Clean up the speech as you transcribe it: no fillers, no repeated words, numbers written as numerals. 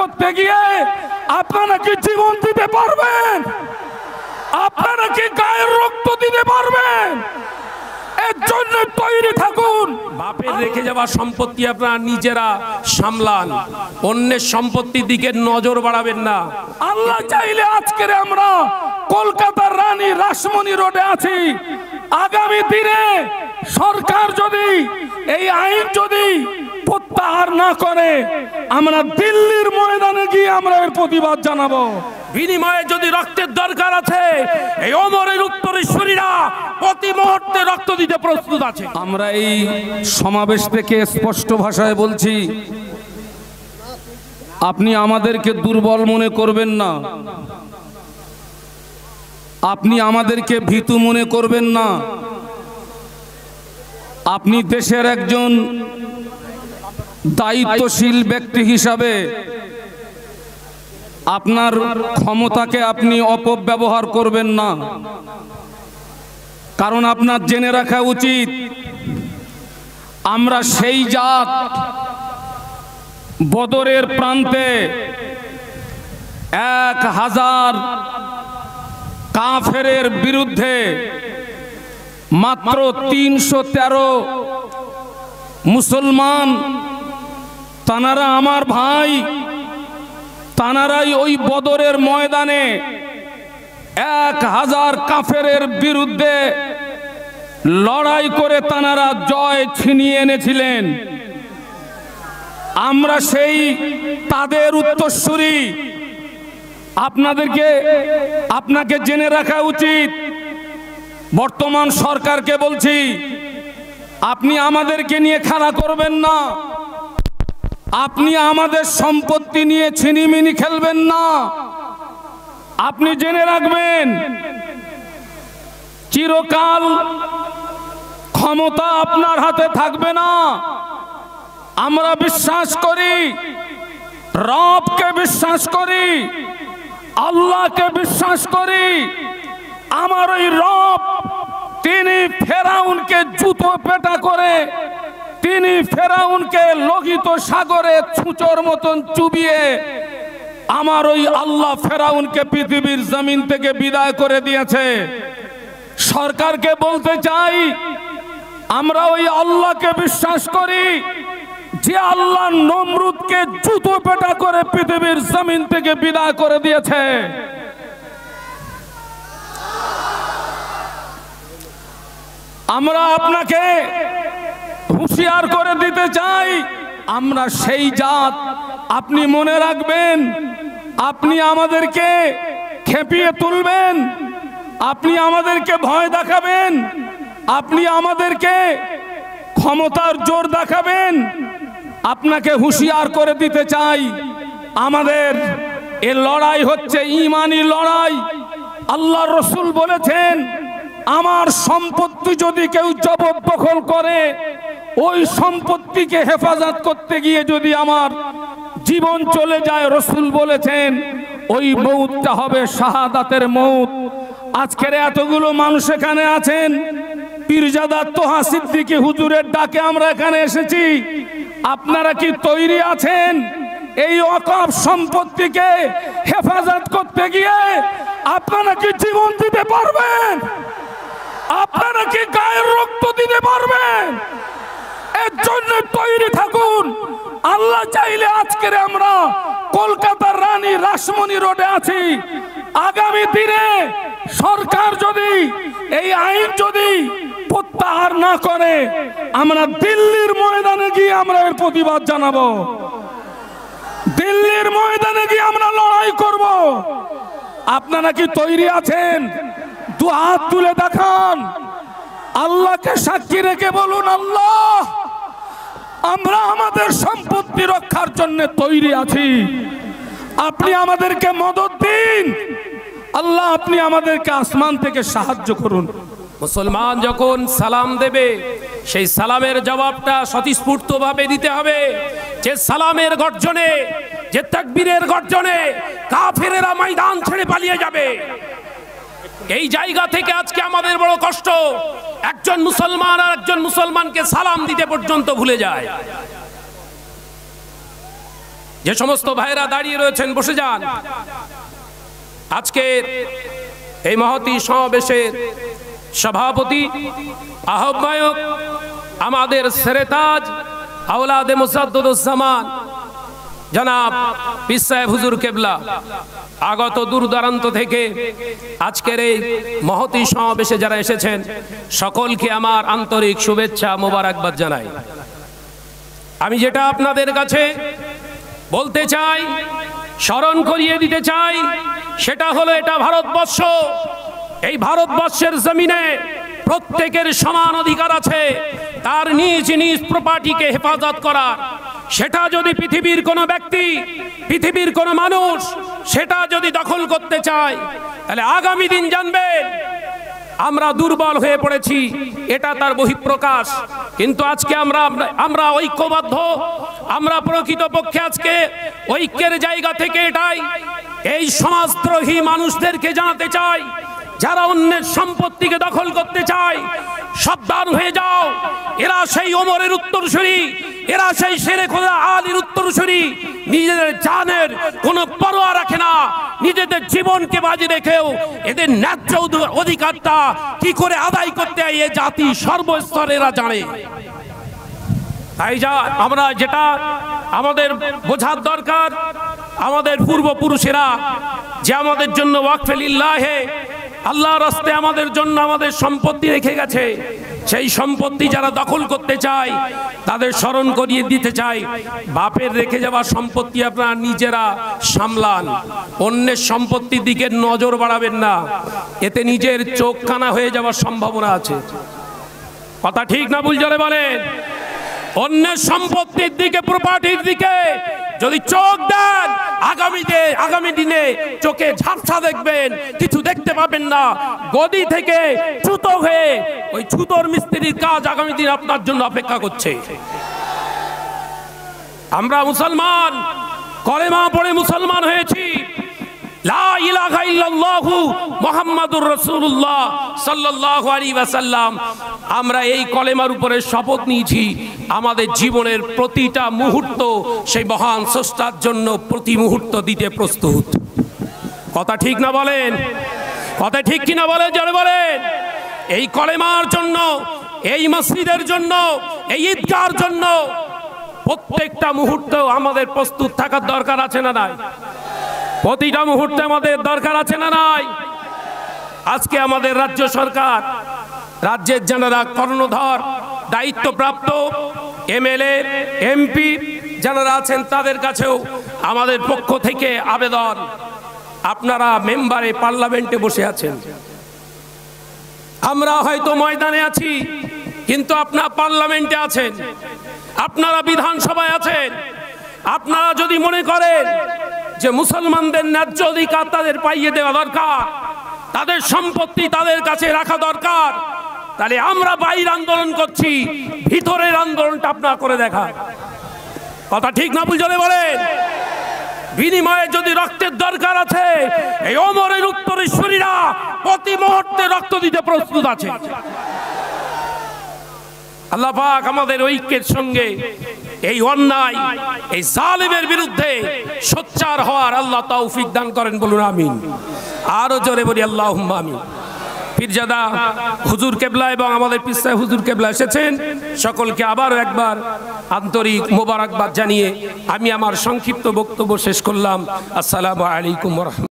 করতে গিয়ে আপনারা কি জীবন দিতে পারবেন? আপনারা কি গায়ের রক্ত দিতে পারবেন? এর জন্য তৈরি থাকুন। বাপের রেখে যাওয়া সম্পত্তি আপনারা নিজেরা সামলান, অন্যের সম্পত্তির দিকে নজর বাড়াবেন না। আল্লাহ চাইলে আজকের আমরা কলকাতার রানী রাসমণি রোডে আছি। আগামী দিনে সরকার যদি এই আইন যদি প্রত্যাহার না করে, আমরা দিল্লির ময়দানে গিয়ে আমরা এর প্রতিবাদ জানাবো। বিনিময়ে যদি রক্তের দরকার আছে, এই ওমরের উত্তরসূরিরা প্রতি মুহূর্তে রক্ত দিতে প্রস্তুত আছে। আমরা এই সমাবেশ থেকে স্পষ্ট ভাষায় বলছি, আপনি আমাদেরকে দুর্বল মনে করবেন না, আপনি আমাদেরকে ভীতু মনে করবেন না। আপনি দেশের একজন দায়িত্বশীল ব্যক্তি হিসাবে আপনার ক্ষমতাকে আপনি অপব্যবহার করবেন না। কারণ আপনার জেনে রাখা উচিত, আমরা সেই জাত বদরের প্রান্তে 1000 কাফেরের বিরুদ্ধে মাত্র 313 মুসলমান, তানারা আমার ভাই, তানারাই ওই বদরের ময়দানে 1000 কাফেরের বিরুদ্ধে লড়াই করে তানারা জয় ছিনিয়ে এনেছিলেন। আমরা সেই তাদের উত্তরসূরি। আপনাকে জেনে রাখা উচিত, বর্তমান সরকারকে বলছি, আপনি আমাদেরকে নিয়ে খেলা করবেন না, আপনি আমাদের সম্পত্তি নিয়ে ছিনিমিনি খেলবেন না। আপনি জেনে রাখবেন, চিরকাল ক্ষমতা আপনার হাতে থাকবে না। আমরা বিশ্বাস করি, রবকে বিশ্বাস করি, আল্লাহকে বিশ্বাস করি। আমার ওই রব, তিনি ফেরাউনকে জুতো পেটা করে, তিনি ফেরাউনকে লোহিত সাগরে ছুঁচোর মতন চুবিয়ে, আমার ওই আল্লাহ ফেরাউনকে পৃথিবীর জমিন থেকে বিদায় করে দিয়েছে। সরকারকে বলতে চাই, আমরা ওই আল্লাহকে বিশ্বাস করি যে আল্লাহ নমরুদকে জুতো পেটা করে পৃথিবীর জমিন থেকে বিদায় করে দিয়েছে। আমরা আপনাকে হুঁশিয়ার করে দিতে চাই, আমরা সেই জাত। আপনি মনে রাখবেন, আপনি আমাদেরকে খেপিয়ে তুলবেন, আপনি আমাদেরকে ভয় দেখাবেন, আপনি আমাদেরকে ক্ষমতার জোর দেখাবেন। আপনাকে হুঁশিয়ার করে দিতে চাই, আমাদের এ লড়াই হচ্ছে ঈমানি লড়াই। আল্লাহ রসুল বলেছেন, আমার সম্পত্তি যদি কেউ জবরদখল করে, ওই সম্পত্তিকে হেফাজত করতে গিয়ে যদি আমার জীবন চলে যায়, রসুল বলেছেন ওই মউতটা হবে শাহাদাতের মউত। আজকের এতগুলো মানুষ এখানে আছেন, পীরজাদা তোহা সিদ্দিকী হুজুরের ডাকে আমরা এখানে এসেছি। আপনারা কি তৈরি আছেন এই ওয়াকফ সম্পত্তিকে হেফাজত করতে গিয়ে? আপনারা কি জীবন দিতে পারবেন? আপনারা কি গায়ের রক্ত দিতে পারবেন? এর জন্য তৈরি থাকুন। আল্লাহ চাইলে আজকের আমরা কলকাতার রানী রাসমণি রোডে আছি। আগামী দিনে সরকার যদি এই আইন যদি প্রত্যাহার না করে, আমরা দিল্লির ময়দানে গিয়ে আমরা এর প্রতিবাদ জানাবো। দিল্লির ময়দানে গিয়ে আমরা লড়াই করব। আপনারা কি তৈরি আছেন? দু হাত তুলে দেখান, আল্লাহকে সাক্ষী রেখে বলুন, আল্লাহ, আমরা আমাদের সম্পত্তি রক্ষার জন্য তৈরি আছি। আপনি আমাদেরকে মদদ দিন। আল্লাহ, আপনি আমাদেরকে আসমান থেকে সাহায্য করুন। মুসলমান যখন সালাম দেবে, সেই সালামের জবাবটা স্বতঃস্ফূর্তভাবে দিতে হবে। যে সালামের গর্জনে, যে তাকবীরের গর্জনে কাফেরেরা ময়দান ছেড়ে পালিয়ে যাবে, এই জায়গা থেকে আজকে আমাদের বড় কষ্ট। একজন মুসলমান আর একজন মুসলমানকে সালাম দিতে পর্যন্ত ভুলে যায়। যে সমস্ত ভাইরা দাঁড়িয়ে রয়েছেন বসে যান। আজকে এই মহতী সমাবেশের সভাপতি আহ্বায়ক আমাদের সেরেতাজ আওলাদে মুসাদ্দুজ্জামান জনাব পীর সাহেব হুজুর কেবলা আগত দূর দূরান্ত থেকে আজকের এই মহতী সমাবেশে যারা এসেছেন সকলকে আমার আন্তরিক শুভেচ্ছা মোবারকবাদ জানাই। আমি যেটা আপনাদের কাছে বলতে চাই, স্মরণ করিয়ে দিতে চাই, সেটা হলো এটা ভারতবর্ষ। এই ভারতবর্ষের জমিনে প্রত্যেকের সমান অধিকার আছে তার নিজ নিজ প্রপার্টিকে হেফাজত করার। সেটা যদি পৃথিবীর কোনো ব্যক্তি, পৃথিবীর কোনো মানুষ সেটা যদি দখল করতে চায়, তাহলে আগামী দিন জানবেন আমরা দুর্বল হয়ে পড়েছি, এটা তার বহিঃপ্রকাশ। কিন্তু আজকে আমরা ঐক্যবদ্ধ, আমরা প্রকৃতপক্ষে আজকে ঐক্যের জায়গা থেকে এটাই এই সমাজদ্রোহী মানুষদেরকে জানাতে চাই, যারা অন্যের সম্পত্তিকে দখল করতে চায় সাবধান হয়ে যাও। এরা সেই ওমরের উত্তরসূরি, এরা সেই শেরে খোদা আলীর উত্তরসূরি। নিজেদের জানের কোনো পরোয়া রাখে না, নিজেদের জীবনকে বাজি রেখেও এদের ন্যায্য অধিকারটা কি করে আদায় করতে হয় এ জাতি সর্বস্তরে এরা জানে। তাই আমরা যেটা আমাদের বোঝার দরকার, আমাদের পূর্বপুরুষেরা যে আমাদের জন্য ওয়াকফে লিল্লাহে আল্লাহর রাস্তায় আমাদের জন্য আমাদের সম্পত্তি রেখে গেছে, সেই সম্পত্তি যারা দখল করতে চায় তাদের স্মরণ করিয়ে দিতে চাই, বাপের রেখে যাওয়া সম্পত্তি আপনারা নিজেরা সামলান, অন্যের সম্পত্তির দিকে নজর বাড়াবেন না, এতে নিজের চোখ কানা হয়ে যাওয়ার সম্ভাবনা আছে। কথা ঠিক না ভুল জোরে বলেন? অন্যের সম্পত্তির দিকে, প্রপার্টির দিকে যদি চোখ দেন, আগামী দিনে চোখে ঝাপসা দেখবেন, কিছু দেখতে পাবেন না। গদি থেকে ছুতো হয়ে ওই ছুতোর মিস্ত্রির কাজ আগামী দিন আপনার জন্য অপেক্ষা করছে। আমরা মুসলমান, কলেমা পড়ে মুসলমান হয়েছি, লা ইলাহা ইল্লাল্লাহু মুহাম্মাদুর রাসূলুল্লাহ সাল্লাল্লাহু আলাইহি ওয়াসাল্লাম। আমরা এই কলেমার উপরে শপথ নিয়েছি আমাদের জীবনের প্রতিটা মুহূর্ত সেই মহান স্রষ্টার জন্য প্রতি মুহূর্ত দিতে প্রস্তুত। কথা ঠিক না বলেন? কথা ঠিক কিনা বলেন? যারা বলেন এই কলেমার জন্য, এই মসজিদের জন্য, এই ঈদগাহর জন্য প্রত্যেকটা মুহূর্ত আমাদের প্রস্তুত থাকার দরকার আছে না নাই? প্রতিটা মুহূর্তে আমাদের দরকার আছে না নাই? আজকে আমাদের রাজ্য সরকার, রাজ্যের যারা কর্ণধর দায়িত্বপ্রাপ্ত এমএলএ এমপি যারা আছেন তাদের কাছেও আমাদের পক্ষ থেকে আবেদন, আপনারা মেম্বারে পার্লামেন্টে বসে আছেন, আমরা হয়তো ময়দানে আছি কিন্তু আপনারা পার্লামেন্টে আছেন, আপনারা বিধানসভায় আছেন। আপনারা যদি মনে করেন যে মুসলমানদের ন্যায্য অধিকার তাদের পাইয়ে দেওয়া দরকার, তাদের সম্পত্তি তাদের কাছে রাখা দরকার, তাহলে আমরা বাইরে আন্দোলন করছি, ভিতরের আন্দোলনটা আপনারা করে দেখা। কথা ঠিক না ভুল জোরে বলেন? বিনিময়ে যদি রক্তের দরকার আছে, এই ওমরের উত্তরসূরিরা প্রতি মুহূর্তে রক্ত দিতে প্রস্তুত আছে। আল্লাহ পাক আমাদের ঐক্যের সঙ্গে এই অন্যায়, এই জালিমের বিরুদ্ধে সোচ্চার হওয়ার আল্লাহ তৌফিক দান করেন, বলুন আমিন। আরো জোরে বলি আল্লাহুম্মা আমিন। পীরজাদা হুজুর কেবলা এবং আমাদের পীর সাহেব হুজুর কেবলা এসেছেন, সকলকে আবারও একবার আন্তরিক মোবারকবাদ জানিয়ে আমি আমার সংক্ষিপ্ত বক্তব্য শেষ করলাম। আসসালামু আলাইকুম ওয়া রাহমাতুল্লাহ।